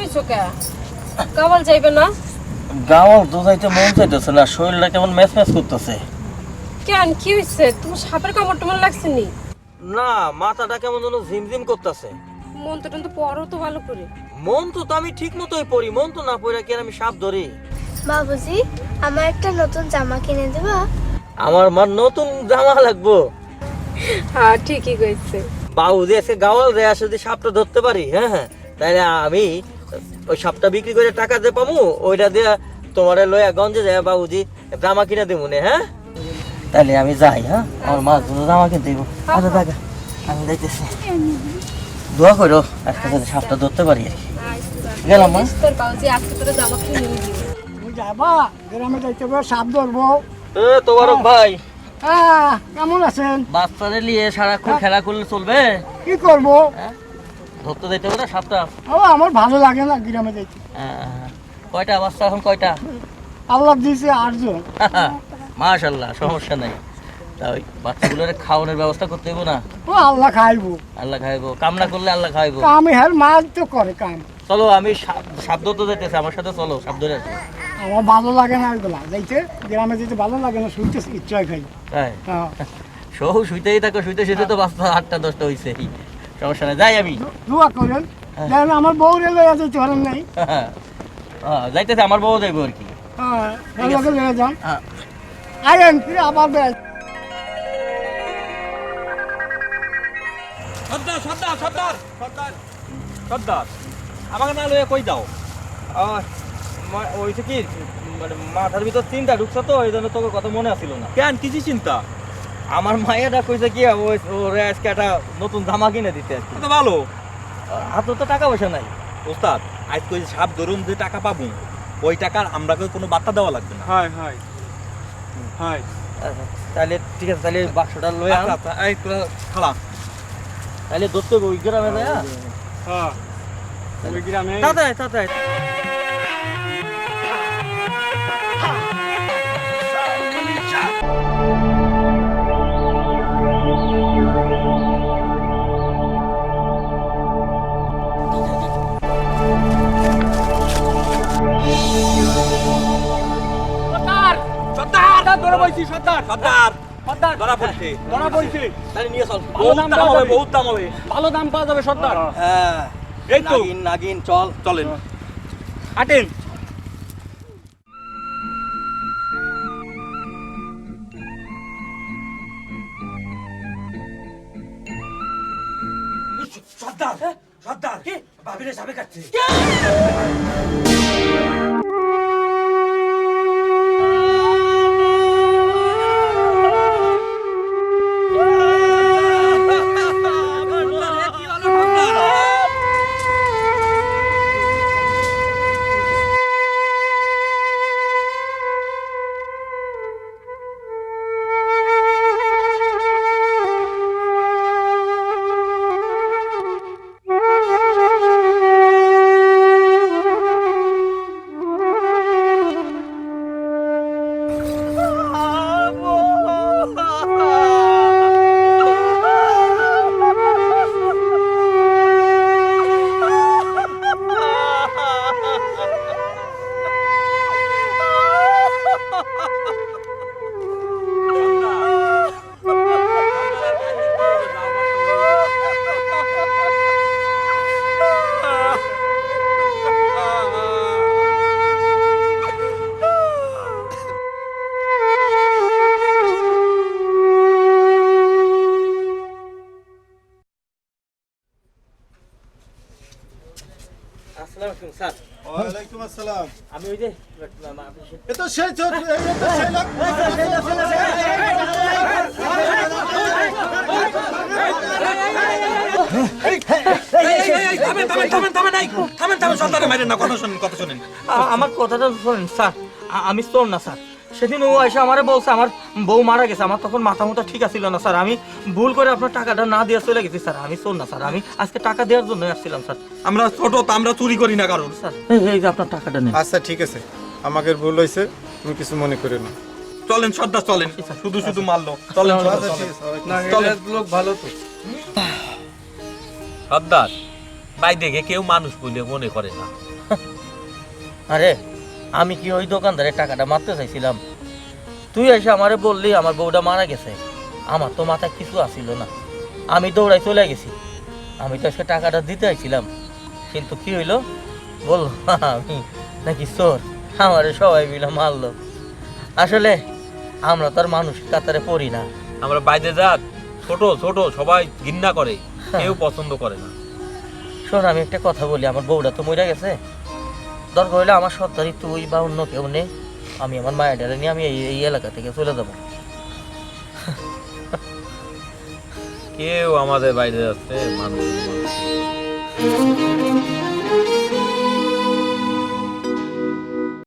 কইছো কে কামাল যাইবে না গাওয়াল তো যাইতে মন চাইতেছে না, শরীরটা কেমন ম্যাচ ম্যাচ করতেছে। কেন কি হইছে তোমার সাপের কামড় টমর লাগছে নি না, মাথাটা কেমন যেন ঝিমঝিম করতেছে। মন তো পড়ো তো ভালো করে মন তো আমি ঠিক মতোই পড়ি, মন তো না পড়ে কি আর আমি সাপ ধরি? বাবুজি আমার একটা নতুন জামা কিনে দেবা? আমার মার নতুন জামা লাগবো? হ্যাঁ ঠিকই কইছে বাবুজি আজকে গাওয়াল রে আসে যদি সাপটা ধরতে পারি, হ্যাঁ হ্যাঁ, তাইলে আমি ওই সাপটা বিক্রি করে টাকা দিয়ে পামু, ওইটা দিয়ে তোমারে লয়া গঞ্জে যায় বাবুজি জামা কিনে দেবো নে। হ্যাঁ তাহলে আমি যাই, হ্যাঁ আমার মা জামা কিনতে দিব। আচ্ছা টাকা আমি যাইতেছি, দোয়া করো আজকে যদি সাপটা ধরতে পারি আর কি। গেলাম মা। তোর বাউজি আজকে তোর জামা কিনে নিয়ে দিবে তুমি যাবা গ্রামে যাইতে হবে, সাপ ধরবো। এ তোবারক ভাই, কেমন আছেন? বাচ্চাদের নিয়ে সারাক্ষণ খেলা করলে চলবে? কি করবো? হ্যাঁ ধরতে যাইতে হবে না সাপটা। ও আমার ভালো লাগে না গ্রামে যাইতে। কয়টা বাচ্চা এখন কয়টা? আল্লাহ দিয়েছে 8 জন। মাশাআল্লাহ, সমস্যা নাই। তা ওই বাচ্চাগুলোর খাওয়ানোর ব্যবস্থা করতে হইব না? ও আল্লাহ খাইবো। আল্লাহ খাইবো, কাম না করলে আল্লাহ খাইবো। আমি হ্যাঁ মাছ তো করে কাম। চলো আমি সাপ ধরতে যাইতেছি, আমার সাথে চলো, সাপ ধরে আসি। আমার ভালো লাগে না ওইগুলা যাইতে, গ্রামে যেতে ভালো লাগে না, শুনতে ইচ্ছা খাই। তাই হ্যাঁ সহু শুইতেই থাকো, শুইতে শুইতে তো বাচ্চা 8টা 10টা হইছে। সমস্যা নাই, যাই আমি। দোয়া করেন যেন আমার বউ রে লইয়া যাইতে পারেন নাই। যাইতেছে, আমার বউ যাইবো আর কি। হ্যাঁ ভালো লইয়া যান। হ্যাঁ আইন ফিরে আবার বেড়াই। সর্দার সর্দার সর্দার সর্দার সর্দার আমাকে না লয়ে কই দাও? ওইটা কি মানে মাথার ভিতর চিন্তা ঢুকছে তো, এই জন্য তোকে কথা মনে আসছিল না। কেন কিছু চিন্তা? আমার মায়েরা কইছে কি ওরে আজকে একটা নতুন জামা কিনে দিতে আজকে। তো ভালো হাতে তো টাকা পয়সা নাই। ওস্তাদ, আজ কই সাপ ধরুন যে টাকা পাবো, ওই টাকার আমরাকে কোনো বার্তা দেওয়া লাগবে না। High high high. আচ্ছা, তাহলে ঠিক আছে, তাহলে বাক্সটা লয়ে আন। আচ্ছা আচ্ছা, এই তোরা খালা। তাহলে ধরতে হবে ওই গ্রামে যায়। হ্যাঁ ওই গ্রামে তাড়াতাড়ি তাড়াতাড়ি। সর্দার ধরে বইছি, সর্দার সর্দার সর্দার ধরা পড়ছে, ধরা পড়ছে। তাহলে নিয়ে চল, বহুত দাম হবে, বহুত দাম হবে। ভালো দাম পাওয়া যাবে সর্দার। হ্যাঁ এই তো নাগিন নাগিন, চল চলেন আটেন। সর্দার সর্দার ভাবিরে সাপে কাটছে। আসসালামু আলাইকুম স্যার। ওয়ালাইকুম আসসালাম। আমি ওই যে এ তো সেই তো এই তো সেই লোক। আমার কথাটা শোনেন স্যার, আমি চোর না স্যার। সেদিন ও এসে আমারে বলছে আমার বউ মারা গেছে, আমার তখন মাথা মুথা ঠিক আছিল না স্যার। আমি ভুল করে আপনার টাকাটা না দিয়ে চলে গেছি স্যার। আমি চোর না স্যার, আমি আজকে টাকা দেওয়ার জন্য আসছিলাম স্যার। আমরা ছোট তো, আমরা চুরি করি না কারণ। স্যার এই যে আপনার টাকাটা নেন। আচ্ছা ঠিক আছে, আমাদের ভুল হয়েছে, তুমি কিছু মনে করো না। চলেন সর্দার চলেন, শুধু শুধু মারলো। চলেন আচ্ছা ঠিক আছে, ওয়ালাইকুম চলেন। লোক ভালো তো। সর্দার ভাই দেখে কেউ মানুষ বলে মনে করে না। আরে আমি কি ওই দোকানদারের টাকাটা মারতে চাইছিলাম? তুই এসে আমারে বললি আমার বউটা মারা গেছে, আমার তো মাথায় কিছু আসিল না, আমি দৌড়াই চলে গেছি। আমি তো আজকে টাকাটা দিতে চাইছিলাম, কিন্তু কি হইলো বল আমি নাকি চোর, আমারে সবাই মিলে মারলো। আসলে আমরা তো আর মানুষ কাতারে পড়ি না। আমরা বাইরে যাক ছোট ছোট সবাই ঘৃণা করে, কেউ পছন্দ করে না। শোন আমি একটা কথা বলি, আমার বউটা তো মরে গেছে, দরকার হইলে আমার সর্দারি তুই বা অন্য কেউ নে, আমি আমার মায়ের ডালে নিয়ে আমি এই এলাকা থেকে চলে যাবো। কেউ আমাদের বাইরে যাচ্ছে মানুষ।